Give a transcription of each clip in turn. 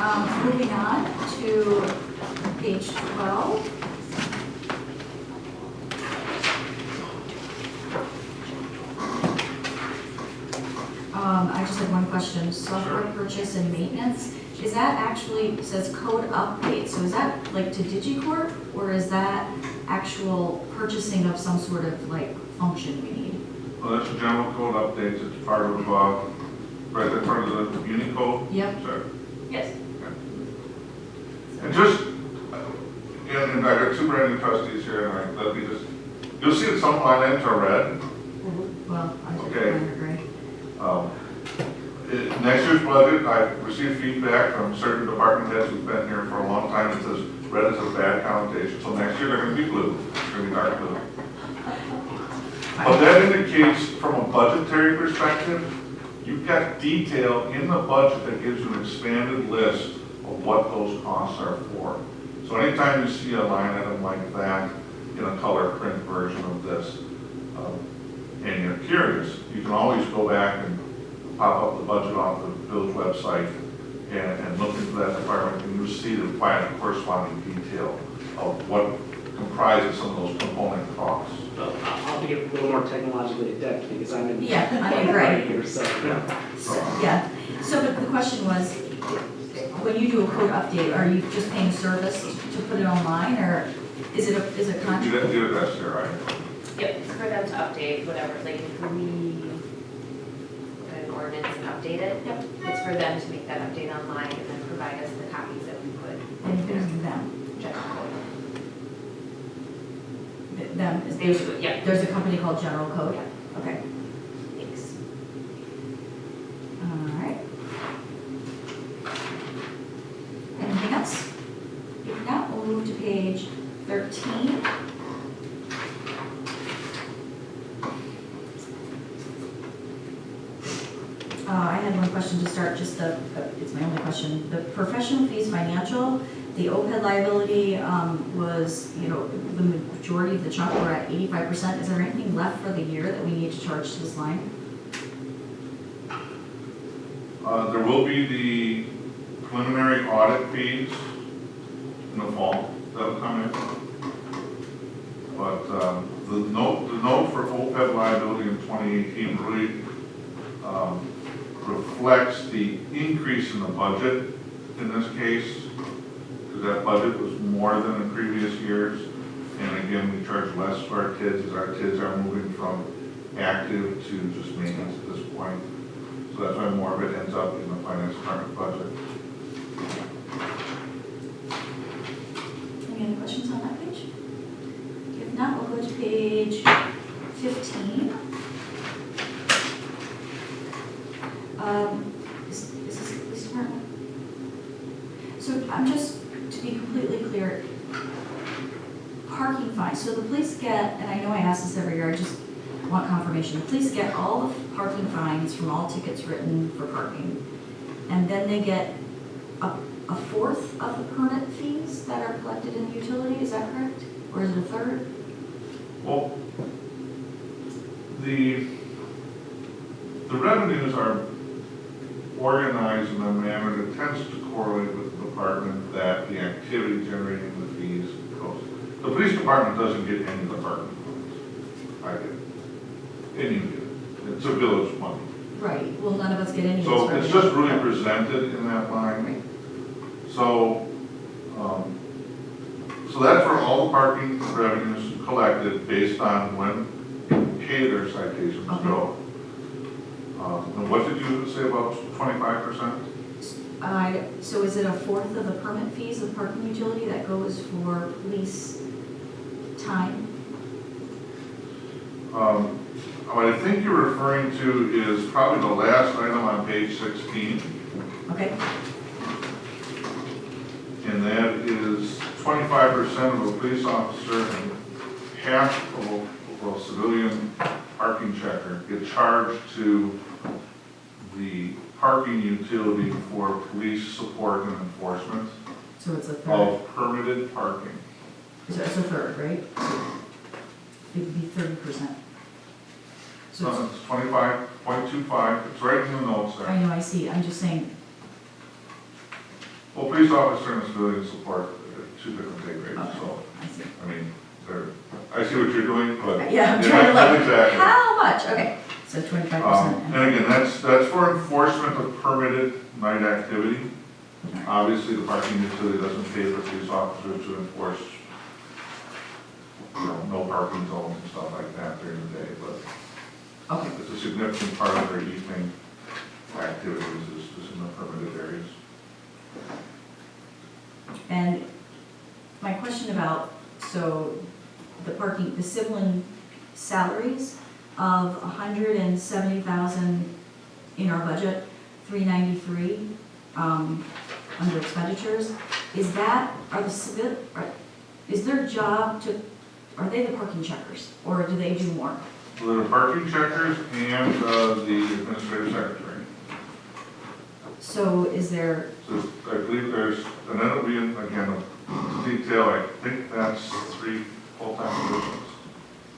Moving on to page 12. I just had one question. Software purchase and maintenance, is that actually, it says code update, so is that like to DigiCorp, or is that actual purchasing of some sort of like function we need? Well, that's a general code update. It's part of, right, that's part of the Unicode. Yep. Sorry. Yes. And just, and I got two brand new trustees here, and let me just, you'll see that some line items are red. Well, I should Okay. agree. Next year's budget, I received feedback from certain department heads who've been here for a long time. It says red is a bad connotation. So next year they're going to be blue. It's going to be dark blue. But that indicates, from a budgetary perspective, you've got detail in the budget that gives you an expanded list of what those costs are for. So anytime you see a line item like that in a color print version of this, and you're curious, you can always go back and pop up the budget off the village website and look into that department, and you'll see the corresponding detail of what comprises some of those component costs. Well, I'll be a little more technologically adept because I'm in. Yeah, I mean, right. Here, so, yeah. Yeah, so but the question was, when you do a code update, are you just paying service to put it online, or is it You contract? didn't do it, that's there, right? Yep, for them to update whatever, like if we put an ordinance and update it, Yep. it's for them to make that update online and then provide us the copies that we put. And who's them? General code. Them, is Basically, yeah. there's a company called General Code? Yeah. Okay, Thanks. all right. Anything else? If not, we'll move to page 13. I had one question to start, just it's my only question. The professional fees financial, the OPEB liability was, the majority of the chunk, we're at 85%. Is there anything left for the year that we need to charge to this line? There will be the preliminary audit fees in the fall that'll come in. But the note for OPEB liability in 2018 really reflects the increase in the budget in this case, because that budget was more than in previous years. And again, we charge less for our kids as our kids are moving from active to just maintenance at this point. So that's why more of it ends up in the finance department budget. Any other questions on that page? If not, we'll go to page 15. Is this the police department? So I'm just, to be completely clear, parking fines, so the police get, and I know I ask this every year, I just want confirmation, the police get all the parking fines from all tickets written for parking, and then they get a fourth of the permit fees that are collected in the utility, is that correct? Or is it a third? Well, the revenues are organized in a manner that tends to correlate with the department that the activity generating the fees goes. The police department doesn't get any of the parking fees. I get. And you get. It's a village money. Right, well, none of us get any of So this it's revenue. just really presented in that line. So, so that's where all the parking revenues collected based on when you pay their citations go. And what did you say about 25%? So is it a fourth of the permit fees of the parking utility that goes for police time? What I think you're referring to is probably the last item on page 16. Okay, And that is 25% of a police officer and half of a civilian parking checker get charged to the parking utility for police support and enforcement so it's a third. of permitted parking. So it's a third, right? It would be 30%. So So it's 25.25, it's right in the notes I there. know, I see, I'm just saying, Well, police officer and civilian support, two different pay grades, Okay. so, I see. I mean, I see what you're doing, but. Yeah, I'm trying to not like, exactly. how much? Okay, so 25%. And again, that's for enforcement of permitted night activity. Obviously, the parking utility doesn't pay for police officers to enforce, no parking zones and stuff like that during the day, but Okay, it's a significant part of their evening activities is in the permitted areas. and my question about, so the parking, the civilian salaries of 170,000 in our budget, 393 under expenditures, is that, are the civil, is their job to, are they the parking checkers, or do they do more? So the parking checkers and the administrative secretary. So is there, So I believe there's, and then it'll be in, again, detail, I think that's 3 full-time positions.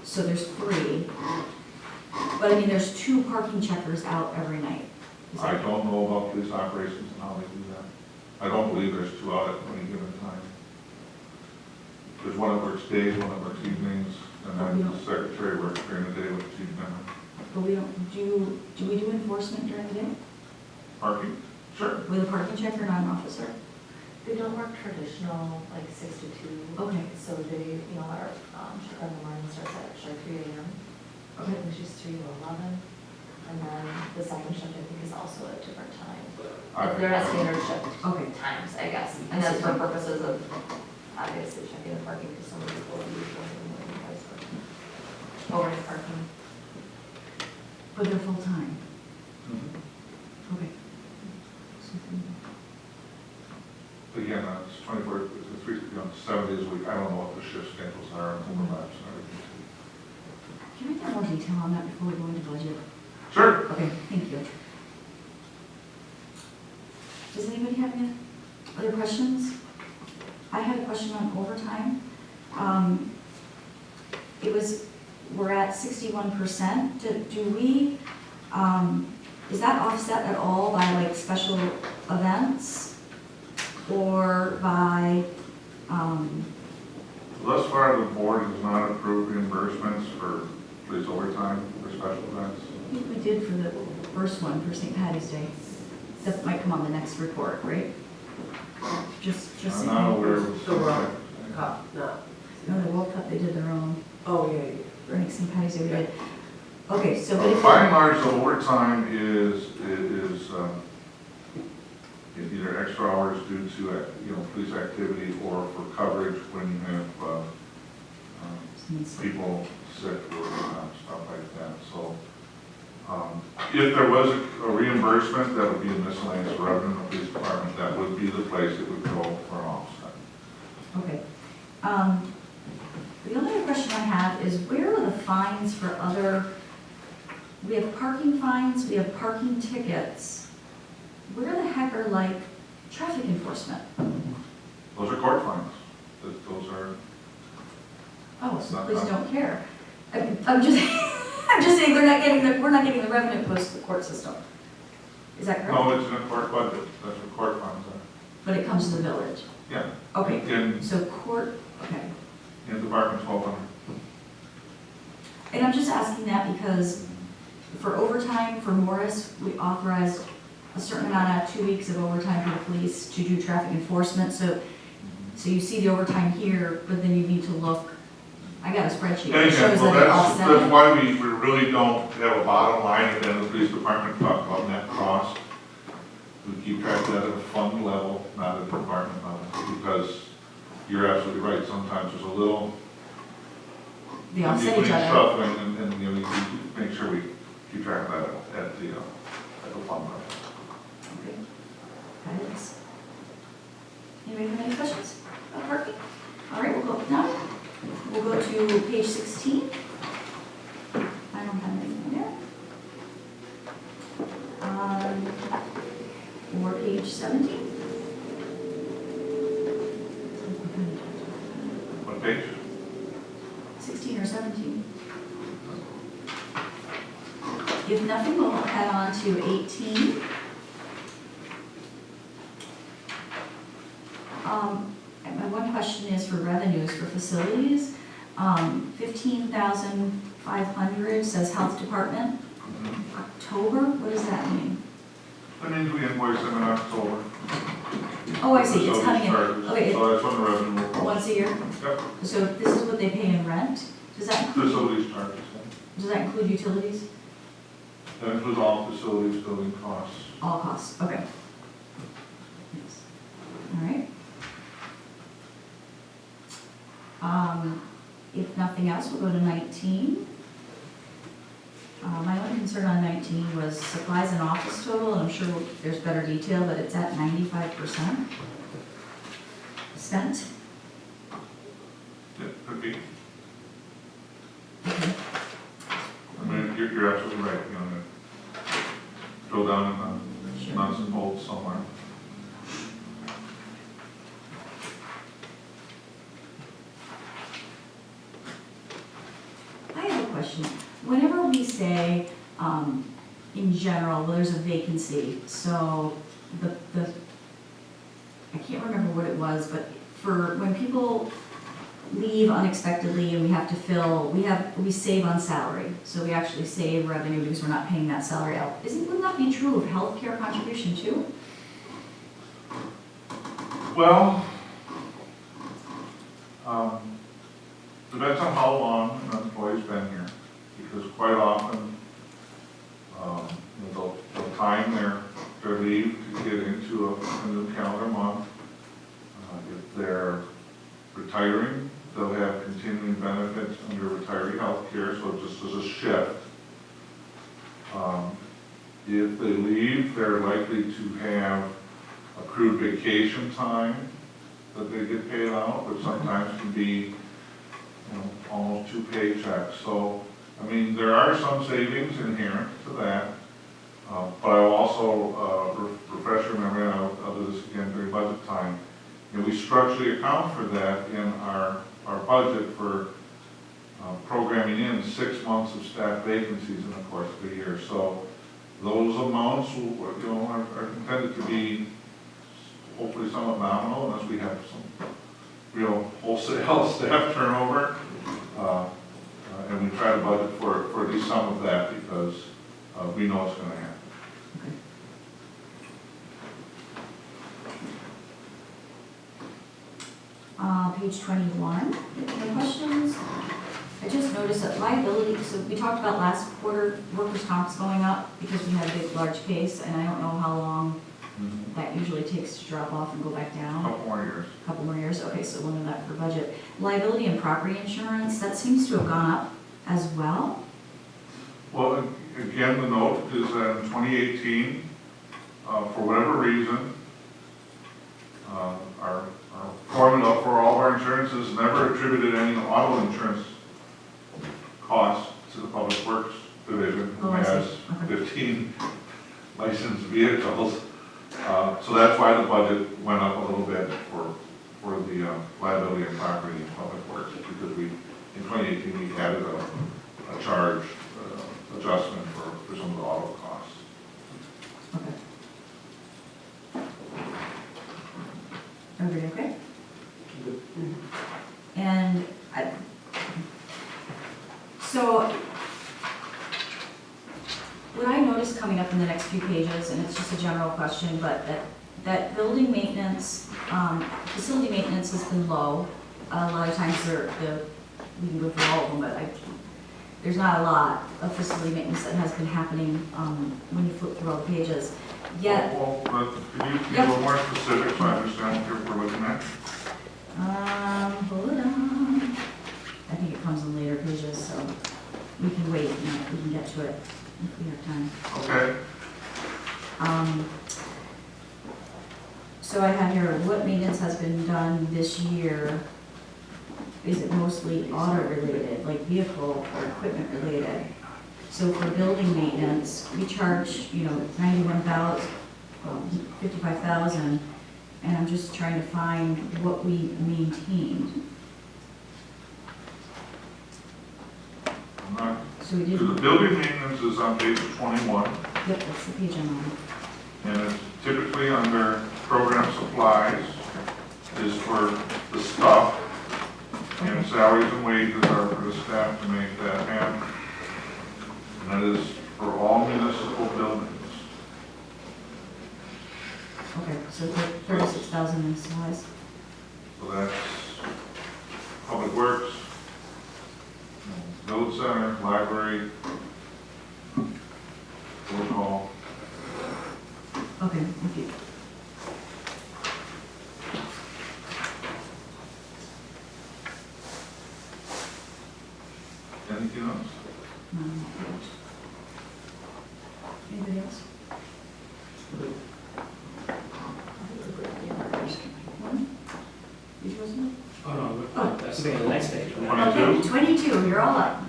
so there's 3, but I mean, there's 2 parking checkers out every night. Is I that- don't know about police operations and how they do that. I don't believe there's 2 out at any given time. There's one that works days, one that works evenings, and then the secretary works during the day with the chief member. But we don't do we do enforcement during the day Parking? Sure. with a parking checker, not an officer? They don't work traditional, like 6 to 2. Okay. So they, our shift in the morning starts at actually 3 a.m. Okay. Which is 3 to 11. And then the second shift, I think, is also at a different time. They're at standard shift Okay. times, I guess. I And that's see. for purposes of obviously checking the parking, because some of the people usually in the morning guys for overnight parking. But they're full-time? Mhm. Okay. Again, it's 24, it's 7 days a week. I don't know what the shift schedules are and overlaps and everything. Can I get more detail on that before we go into budget? Sure. Okay, thank you. Does anybody have any other questions? I had a question on overtime. We're at 61%. Do we, is that offset at all by like special events? Or by, Thus far, the board has not approved reimbursements for police overtime or special events. I think we did for the first one, for St. Patty's Day. That might come on the next report, right? Just I'm saying. not aware of. The World Cup, no. No, the World Cup, they did their own. Oh, yeah, I think St. Patty's Day we did. Okay, so. but if- By and large, the overtime is either extra hours due to, police activity or for coverage when you have people sick or stuff like that. So if there was a reimbursement, that would be a miscellaneous revenue in the police department. That would be the place it would go for an offset. Okay. The only other question I have is where are the fines for other, we have parking fines, we have parking tickets. Where the heck are like traffic enforcement? Those are court fines. Those are, Oh, so the police don't care. I'm just, I'm just saying we're not getting the revenue that goes to the court system. Is that correct? no, it's in a court budget. That's what court funds are. But it comes to the village. Yeah. Okay, In so court, okay. Department 1200. And I'm just asking that because for overtime, for Morris, we authorized a certain amount of 2 weeks of overtime for the police to do traffic enforcement. So you see the overtime here, but then you need to look, I got a spreadsheet that And shows again, well, that it that's offset. why we really don't have a bottom line at the end of the police department talk about net cost. We keep track of that at a fund level, not at a department level, because you're absolutely right, sometimes there's a little. They offset each other. Stuff and we make sure we keep track of that at the fund level. Okay. Got it. Anybody have any questions about parking? All right, we'll go now. We'll go to page 16. I don't have anything there. Or page 17. What page? 16 or 17. If nothing, we'll head on to 18. My one question is for revenues for facilities. 15,500 says health department. October, what does that mean? That means we invoice them in October. Oh, I see, it's coming in, Facilities charges. okay, So that's when the revenue will come. once a year? Yep, So this is what they pay in rent? Does that include, facilities charges. does that include utilities? That includes all facilities building costs. All costs, okay. Yes. All right. If nothing else, we'll go to 19. My only concern on 19 was supplies and office total, and I'm sure there's better detail, but it's at 95% spent. Yeah, could be. Okay. I mean, you're absolutely right, you know, drill down in the Sure. nuts and bolts somewhere. I have a question. Whenever we say, in general, well, there's a vacancy, so the, I can't remember what it was, but for when people leave unexpectedly and we have to fill, we save on salary. So we actually save revenue because we're not paying that salary out. Wouldn't that be true of healthcare contribution too? Well, depends on how long an employee's been here, because quite often, they'll time their leave to get into a new calendar month. If they're retiring, they'll have continuing benefits under retiree health care, so just as a shift. If they leave, they're likely to have accrued vacation time that they get paid out, which sometimes can be, almost 2 paychecks. So, I mean, there are some savings inherent to that, but I will also refresh your memory, and I'll do this again during budget time. We structurally account for that in our budget for programming in 6 months of staff vacancies in the course of the year. So those amounts are intended to be hopefully somewhat nominal unless we have some real wholesale staff turnover. And we try to budget for at least some of that because we know it's going to happen. Page 21, any questions? I just noticed that liability, so we talked about last quarter, workers' comp's going up because we had a big, large case, and I don't know how long that usually takes to drop off and go back down. Couple more years. Couple more years, okay, so we'll know that for budget. Liability and property insurance, that seems to have gone up as well. Well, again, the note is that in 2018, for whatever reason, our formula for all of our insurances never attributed any auto insurance costs to the Public Works Division, who Oh, I see. has Okay. 15 licensed vehicles. So that's why the budget went up a little bit for the liability and property in Public Works, because in 2018, we added a charge adjustment for some of the auto costs. Okay. Everybody okay? And so what I noticed coming up in the next few pages, and it's just a general question, but that building maintenance, facility maintenance has been low. A lot of times we can go through all of them, but there's not a lot of facility maintenance that has been happening when you flip through all the pages. Yet, Well, but could you be a Yep. little more specific so I understand what we're looking at? hold on. I think it comes in later pages, so we can wait and we can get to it if we have time. Okay. So I have here, what maintenance has been done this year? Is it mostly auto related, like vehicle or equipment related? So for building maintenance, we charge, 91,000, 55,000, and I'm just trying to find what we maintained. I'm not, So we so did, the building maintenance is on page 21, yep, that's the page I'm on. and it's typically under program supplies. is for the stuff, and salaries and wages are for the staff to make that happen. And that is for all municipal buildings. Okay, so 36,000 in supplies. So that's Public Works, Village Center, Library, Village Hall. Okay, thank you. Anything else? No, not yours. Anybody else? One? Did you wasn't? Oh, no, that's the next page. 22? 22, you're all up.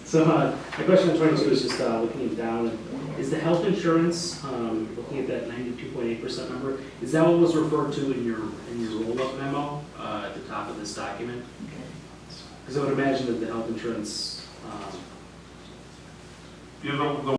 So, my question on 22 is just looking down, is the health insurance, looking at that 92.8% number, is that what was referred to in your roll-up memo at the top of this document? Because I would imagine that the health insurance, You know, the